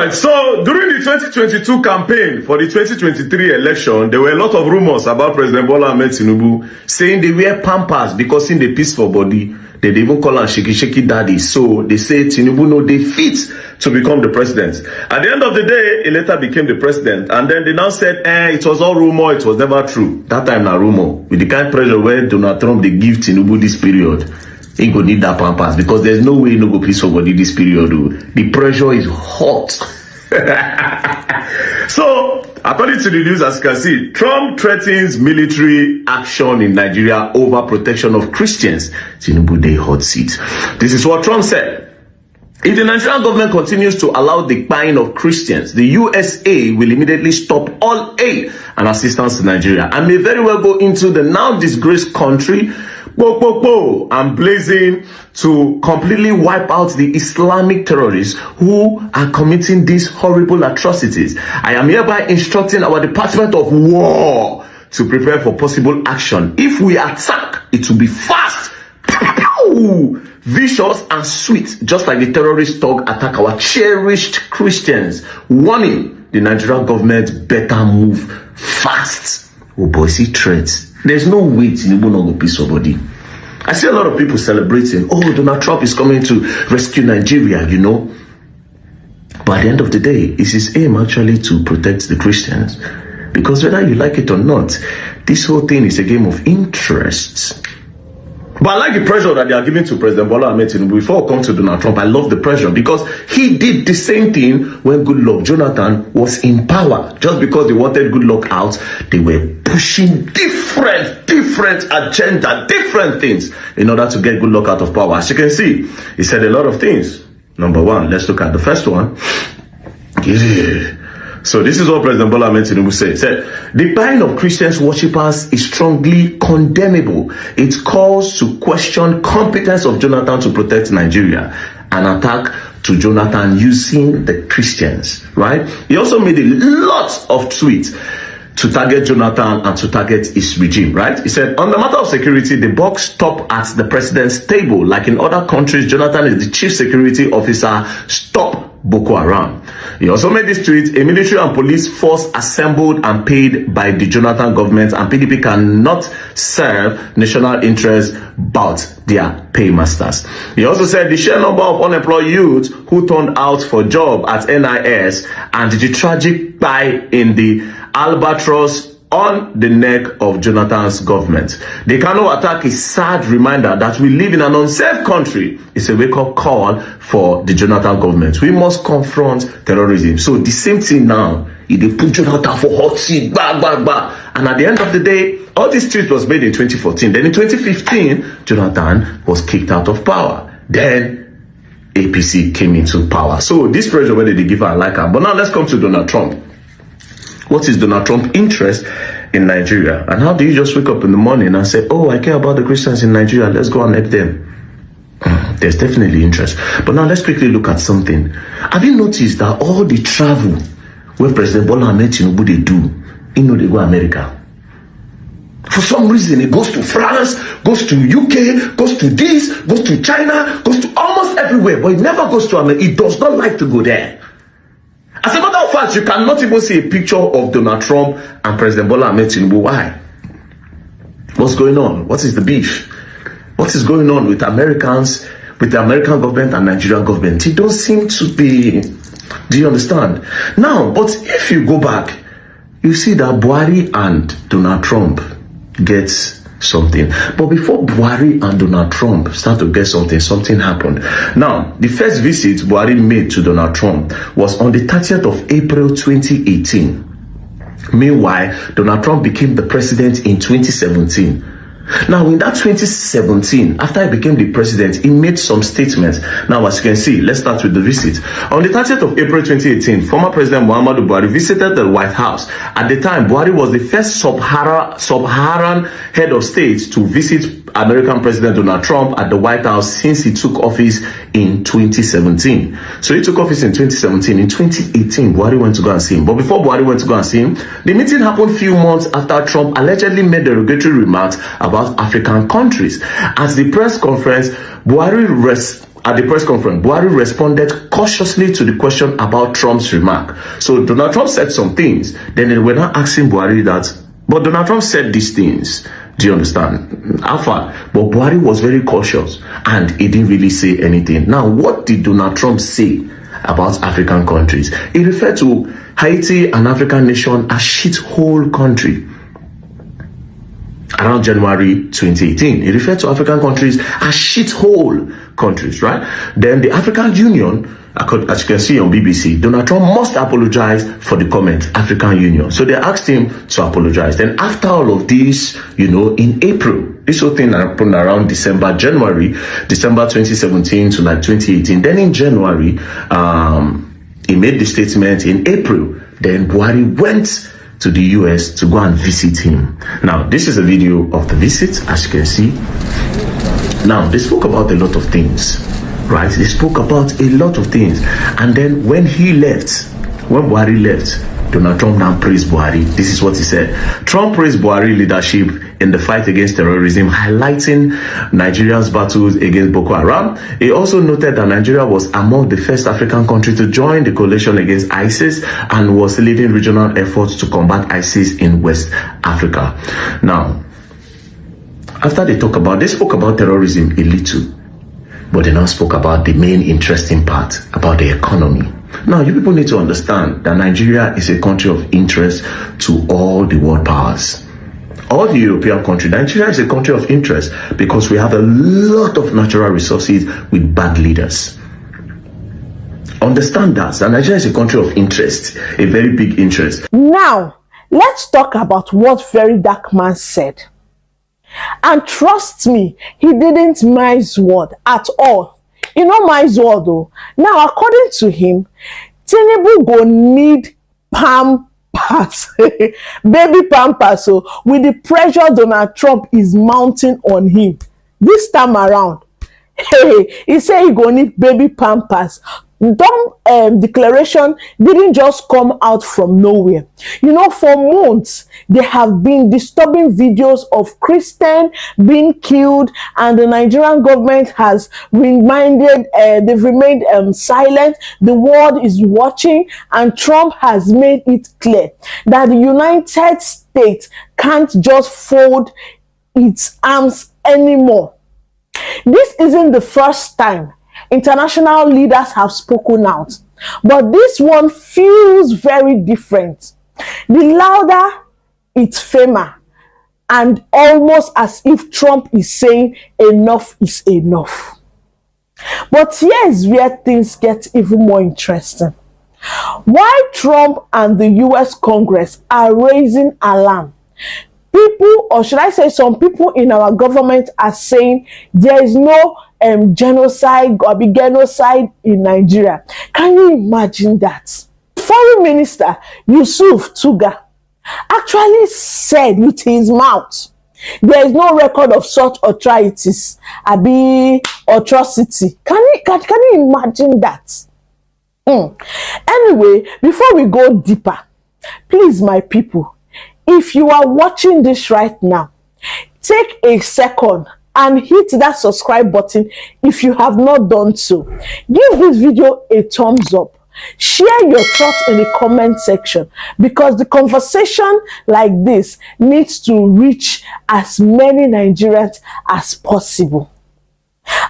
right, so during the 2022 campaign for the 2023 election, there were a lot of rumors about President Bola Ahmed Tinubu saying they wear pampers because in the peaceful body, they even call him shaky daddy. So they say Tinubu no dey fit to become the president. At the end of the day, he later became the president. And then they now said, it was all rumor, it was never true. That time na rumor. With the kind of pressure where Donald Trump, they give Tinubu this period. He go need that pampers because there's no way he no go please somebody this period. The pressure is hot. So, according to the news, as you can see, Trump threatens military action in Nigeria over protection of Christians. Tinubu dey hot seat. This is what Trump said. If the Nigerian government continues to allow the buying of Christians, the USA will immediately stop all aid and assistance to Nigeria and may very well go into the now disgraced country and blazing to completely wipe out the Islamic terrorists who are committing these horrible atrocities. I am hereby instructing our Department of War to prepare for possible action. If we attack, it will be fast, vicious and sweet, just like the terrorist thug attack our cherished Christians. Warning, the Nigerian government better move fast. Oh boy, see threats. There's no way Tinubu no go peace somebody. I see a lot of people celebrating, oh, Donald Trump is coming to rescue Nigeria, you know. But at the end of the day, it's his aim actually to protect the Christians. Because whether you like it or not, this whole thing is a game of interests. But I like the pressure that they are giving to President Bola Ahmed Tinubu. Before I come to Donald Trump, I love the pressure because he did the same thing when Goodluck Jonathan was in power. Just because they wanted Goodluck out, they were pushing different agenda, different things in order to get Goodluck out of power. As you can see, he said a lot of things. Number one, let's look at the first one. So this is what President Bola Ahmed Tinubu said. He said, the buying of Christians worshippers is strongly condemnable. It calls to question competence of Jonathan to protect Nigeria. An attack to Jonathan using the Christians, right? He also made a lot of tweets to target Jonathan and to target his regime, right? He said, on the matter of security, the buck stop at the president's table. Like in other countries, Jonathan is the chief security officer. Stop Boko Haram. He also made this tweet, a military and police force assembled and paid by the Jonathan government, and PDP cannot serve national interests but their paymasters. He also said the sheer number of unemployed youths who turned out for job at NIS and the tragic buy in the albatross on the neck of Jonathan's government. The Kano attack is a sad reminder that we live in an unsafe country. It's a wake-up call for the Jonathan government. We must confront terrorism. So the same thing now, they put Jonathan for hot seat, and at the end of the day, all this tweet was made in 2014. Then in 2015, Jonathan was kicked out of power. Then APC came into power. So this pressure, whether they give her a like her. But now let's come to Donald Trump. What is Donald Trump's interest in Nigeria? And how do you just wake up in the morning and say, oh, I care about the Christians in Nigeria, let's go and help them? There's definitely interest. But now let's quickly look at something. Have you noticed that all the travel where President Bola Ahmed Tinubu they do, they go America? For some reason, it goes to France, goes to UK, goes to this, goes to China, goes to almost everywhere, but it never goes to America. It does not like to go there. As a matter of fact, you cannot even see a picture of Donald Trump and President Bola Ahmed Tinubu. Why? What's going on? What is the beef? What is going on with Americans, with the American government and Nigerian government? It don't seem to be... Do you understand? Now, but if you go back, you see that Buhari and Donald Trump gets something. But before Buhari and Donald Trump start to get something, something happened. Now, the first visit Buhari made to Donald Trump was on the 30th of April 2018. Meanwhile, Donald Trump became the president in 2017. Now, in that 2017, after he became the president, he made some statements. Now, as you can see, let's start with the visit. On the 30th of April 2018, former President Muhammadu Buhari visited the White House. At the time, Buhari was the first sub-Saharan head of state to visit American President Donald Trump at the White House since he took office in 2017. So he took office in 2017. In 2018, Buhari went to go and see him. But before Buhari went to go and see him, the meeting happened a few months after Trump allegedly made derogatory remarks about African countries. At the press conference, Buhari at the press conference, Buhari responded cautiously to the question about Trump's remark. So Donald Trump said some things. Then they were not asking Buhari that, but Donald Trump said these things. Do you understand? Alpha. But Buhari was very cautious and he didn't really say anything. Now, what did Donald Trump say about African countries? He referred to Haiti, an African nation, as shithole country. Around January 2018, he referred to African countries as shithole countries, right? Then the African Union, as you can see on BBC, Donald Trump must apologize for the comment, African Union. So they asked him to apologize. Then after all of this, in April, this whole thing happened around December 2017 to like 2018. Then in January, he made the statement. In April, then Buhari went to the US to go and visit him. Now, this is a video of the visit, as you can see. Now, they spoke about a lot of things, right? They spoke about a lot of things. And then when Buhari left, Donald Trump now praised Buhari. This is what he said. Trump praised Buhari leadership in the fight against terrorism, highlighting Nigeria's battles against Boko Haram. He also noted that Nigeria was among the first African countries to join the coalition against ISIS and was leading regional efforts to combat ISIS in West Africa. Now, after they spoke about terrorism a little, but they now spoke about the main interesting part, about the economy. Now, you people need to understand that Nigeria is a country of interest to all the world powers. All the European countries. Nigeria is a country of interest because we have a lot of natural resources with bad leaders. Understand that. And Nigeria is a country of interest, a very big interest. Now, let's talk about what Very Dark Man said. And trust me, he didn't mince word at all. Mince word though. Now, according to him, Tinubu go need pampers, baby pampers, so with the pressure Donald Trump is mounting on him this time around. He said he go need baby pampers. Dumb declaration didn't just come out from nowhere. For months there have been disturbing videos of Christians being killed, and the Nigerian government has they've remained silent. The world is watching, and Trump has made it clear that the United States can't just fold its arms anymore. This isn't the first time international leaders have spoken out, but this one feels very different. The louder it's firmer, and almost as if Trump is saying enough is enough. But here's where things get even more interesting. Why Trump and the US Congress are raising alarm? People, or should I say some people in our government, are saying there is no genocide in Nigeria. Can you imagine that? Foreign Minister Yusuf Tuga actually said with his mouth there is no record of such atrocities, atrocity. Can you imagine that? Anyway, before we go deeper, please, my people, if you are watching this right now, take a second and hit that subscribe button if you have not done so. Give this video a thumbs up. Share your thoughts in the comment section, because the conversation like this needs to reach as many Nigerians as possible.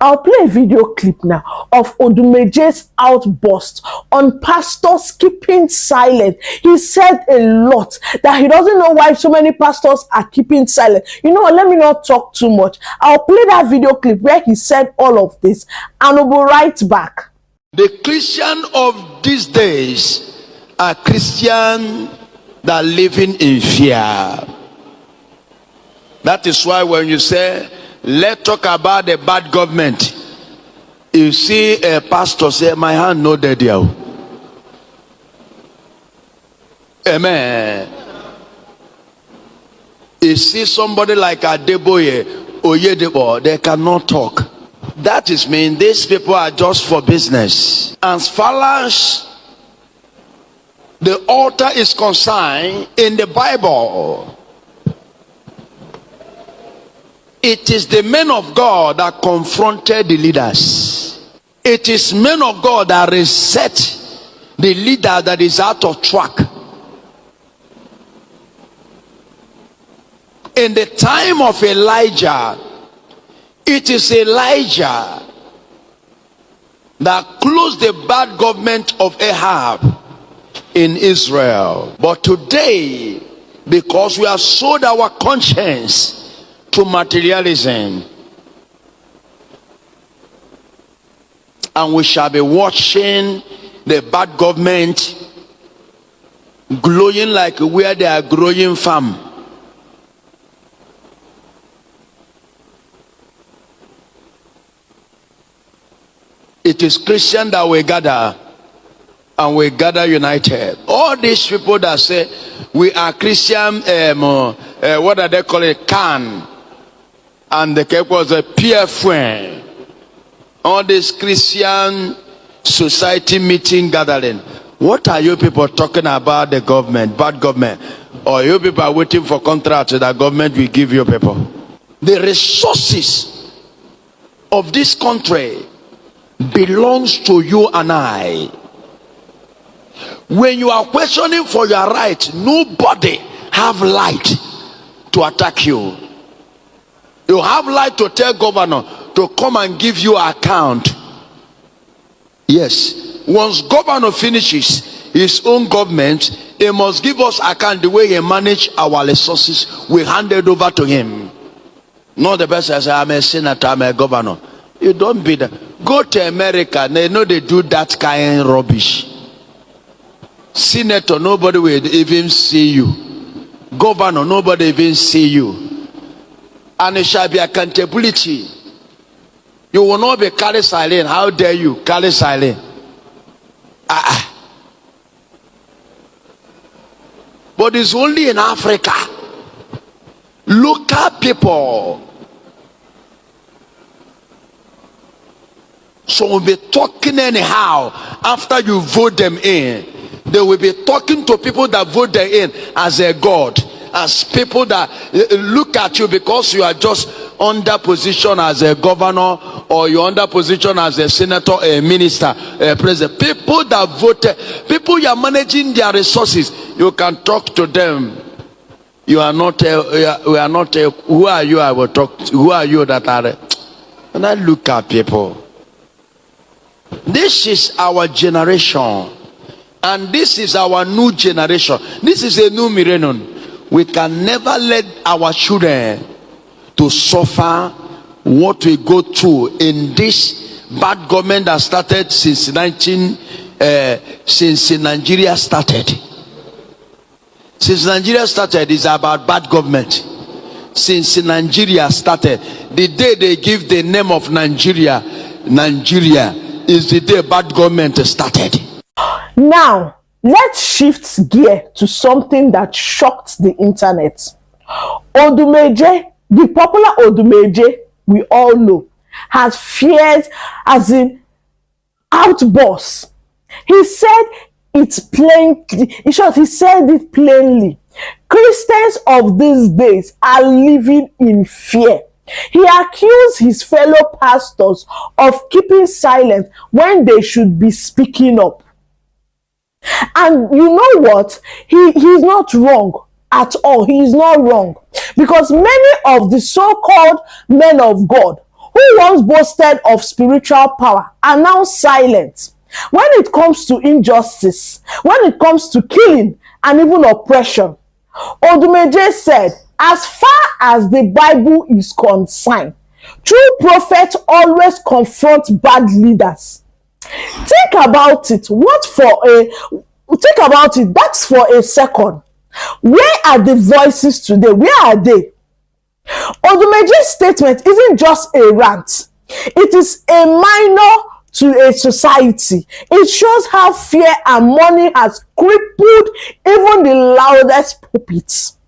I'll play a video clip now of Odumeje's outburst on pastors keeping silent. He said a lot that he doesn't know why so many pastors are keeping silent. Let me not talk too much. I'll play that video clip where he said all of this, and we'll be right back. The Christian of these days are Christians that are living in fear. That is why when you say, let's talk about the bad government, you see a pastor say, my hand no dead here. Amen. You see somebody like Adeboye, Oyedebo, they cannot talk. That is mean these people are just for business. As far as the altar is concerned in the Bible, it is the men of God that confronted the leaders. It is men of God that reset the leader that is out of track. In the time of Elijah, it is Elijah that closed the bad government of Ahab in Israel. But today, because we have sold our conscience to materialism, and we shall be watching the bad government glowing like where they are growing farm. It is Christian that we gather, and we gather united. All these people that say we are Christian, what do they call it, can, and the cake was a PFN. All this Christian society meeting gathering. What are you people talking about? The government, bad government, or you people are waiting for contracts that government will give you people? The resources of this country belongs to you and I. When you are questioning for your right, nobody have light to attack you. You have light to tell governor to come and give you account. Yes, once governor finishes his own government, he must give us account the way he manage our resources. We hand it over to him. Not the person says, I'm a senator, I'm a governor. You don't be that. Go to America, they know they do that kind of rubbish. Senator, nobody will even see you. Governor, nobody even see you. And it shall be accountability. You will not be carry silent. How dare you carry silent? But it's only in Africa. Local people. So we'll be talking anyhow after you vote them in. They will be talking to people that vote them in as a god, as people that look at you because you are just under position as a governor, or you're under position as a senator, a minister, a president. People that voted, people you are managing their resources, you can talk to them. You are not we are not who are you? I will talk to. Who are you that are? And I look at people. This is our generation, and this is our new generation. This is a new millennium. We can never let our children to suffer what we go through in this bad government that started since Nigeria started. Since Nigeria started, it's about bad government. Since Nigeria started, the day they give the name of Nigeria is the day bad government started. Now, let's shift gear to something that shocked the internet. Odumeje, the popular Odumeje we all know, has feared as in outbursts. He said it's plain, in short, he said it plainly. Christians of these days are living in fear. He accused his fellow pastors of keeping silent when they should be speaking up. And you know what? He's not wrong at all. He is not wrong. Because many of the so-called men of God who once boasted of spiritual power are now silent when it comes to injustice, when it comes to killing and even oppression. Odumeje said, as far as the Bible is concerned, true prophets always confront bad leaders. Think about it. Think about it. That's for a second. Where are the voices today? Where are they? Odumeje's statement isn't just a rant. It is a minor to a society. It shows how fear and money has crippled even the loudest pulpits.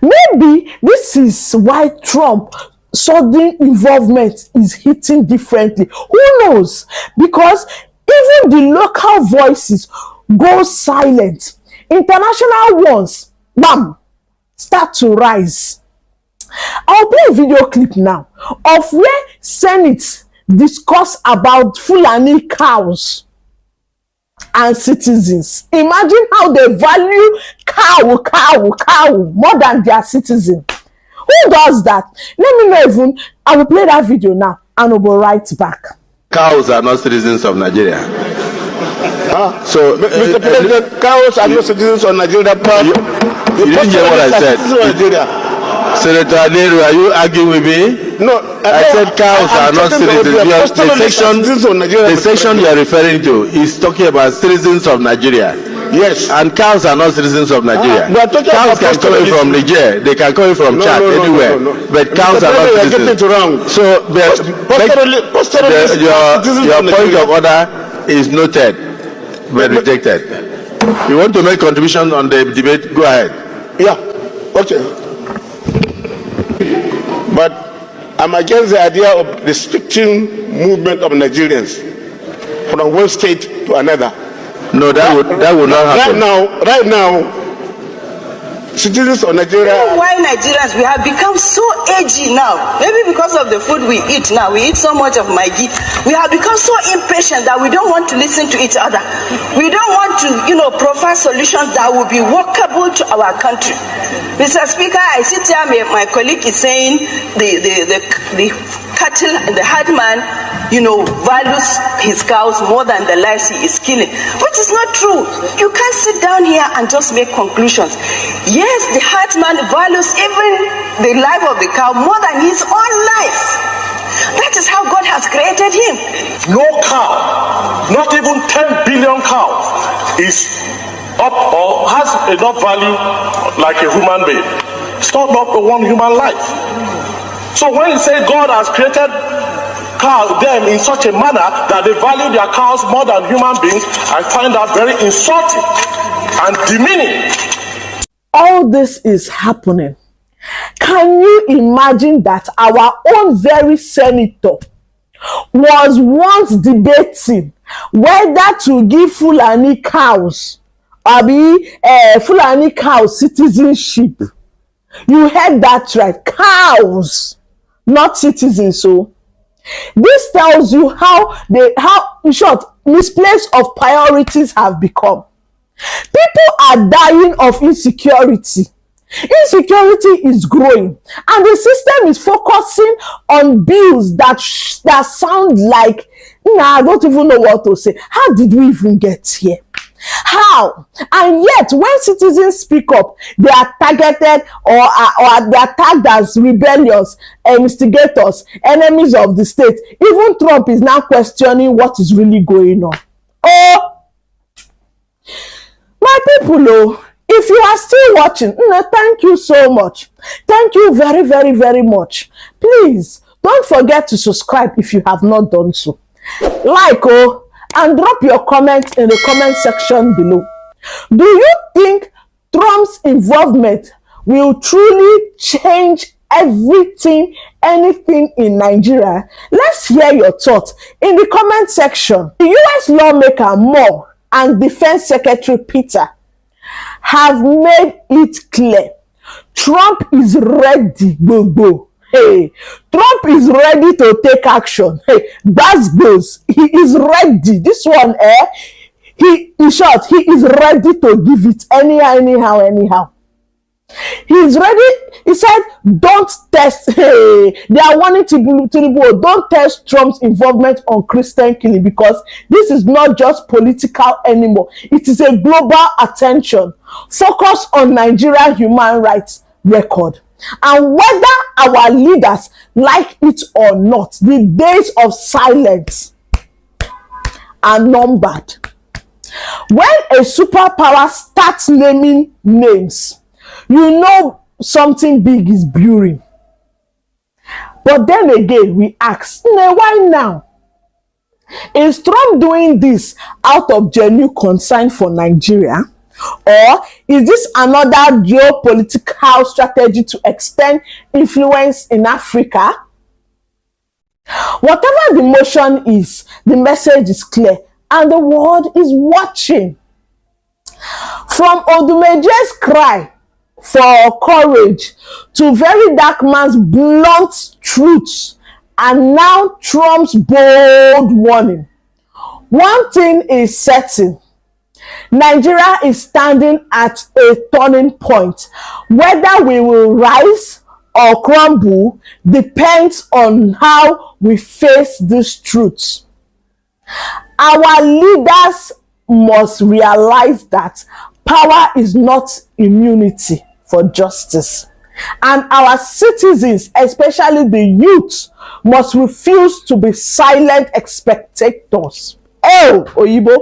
Maybe this is why Trump sudden involvement is hitting differently. Who knows? Because even the local voices go silent. International ones, bam, start to rise. I'll play a video clip now of where Senate discuss about Fulani cows and citizens. Imagine how they value cow more than their citizen. Who does that? Let me know even. I will play that video now and I will write back. Cows are not citizens of Nigeria. So, Mr. President, cows are not citizens of Nigeria. You didn't hear what I said. Senator Nehru, are you arguing with me? No, I said cows are not citizens. The section you are referring to is talking about citizens of Nigeria. Yes. And cows are not citizens of Nigeria. Cows can come in from Niger, they can come in from Chad, anywhere. But cows are not citizens. So, your point of order is noted, but rejected. You want to make contribution on the debate? Go ahead. Yeah, okay. But I'm against the idea of restricting movement of Nigerians from one state to another. No, that would not happen. Right now, citizens of Nigeria. Why Nigerians, we have become so edgy now. Maybe because of the food we eat now. We eat so much of Maggi. We have become so impatient that we don't want to listen to each other. We don't want to, provide solutions that will be workable to our country. Mr. Speaker, I sit here, my colleague is saying the cattle, the herdman, values his cows more than the lives he is killing, which is not true. You can't sit down here and just make conclusions. Yes, the herdman values even the life of the cow more than his own life. That is how God has created him. No cow, not even 10 billion cows, is up or has enough value like a human being. It's not up to one human life. So when you say God has created them in such a manner that they value their cows more than human beings, I find that very insulting and demeaning. All this is happening. Can you imagine that our own very senator was once debating whether to give Fulani cows Fulani cow citizenship? You heard that right. Cows, not citizens. So this tells you how in short, misplaced of priorities have become. People are dying of insecurity. Insecurity is growing, and the system is focusing on bills that sound like, I don't even know what to say. How did we even get here? How? And yet, when citizens speak up, they are targeted or they are tagged as rebellious, instigators, enemies of the state. Even Trump is now questioning what is really going on. Oh, my people, if you are still watching, thank you so much. Thank you very, very, very much. Please, don't forget to subscribe if you have not done so. Like, and drop your comment in the comment section below. Do you think Trump's involvement will truly change anything in Nigeria? Let's hear your thoughts in the comment section. The US lawmaker Moore and Defense Secretary Peter have made it clear Trump is ready. Hey, Trump is ready to take action. Hey, that's goes. He is ready. This one, in short, he is ready to give it anyhow. He is ready. He said, don't test. Hey, they are warning Tinubu, don't test Trump's involvement on Christian killing, because this is not just political anymore. It is a global attention. Focus on Nigeria human rights record. And whether our leaders like it or not, the days of silence are numbered. When a superpower starts naming names, you know something big is brewing. But then again, we ask, why now? Is Trump doing this out of genuine concern for Nigeria? Or is this another geopolitical strategy to extend influence in Africa? Whatever the motion is, the message is clear and the world is watching. From Odumeje's cry for courage to very dark man's blunt truths and now Trump's bold warning. One thing is certain. Nigeria is standing at a turning point. Whether we will rise or crumble depends on how we face these truths. Our leaders must realize that power is not immunity for justice. And our citizens, especially the youth, must refuse to be silent spectators. Oh, Oyibo.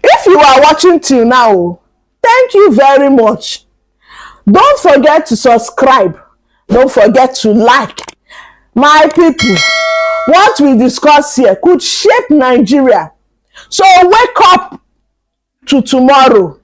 If you are watching till now, thank you very much. Don't forget to subscribe. Don't forget to like. My people, what we discuss here could shape Nigeria. So wake up to tomorrow.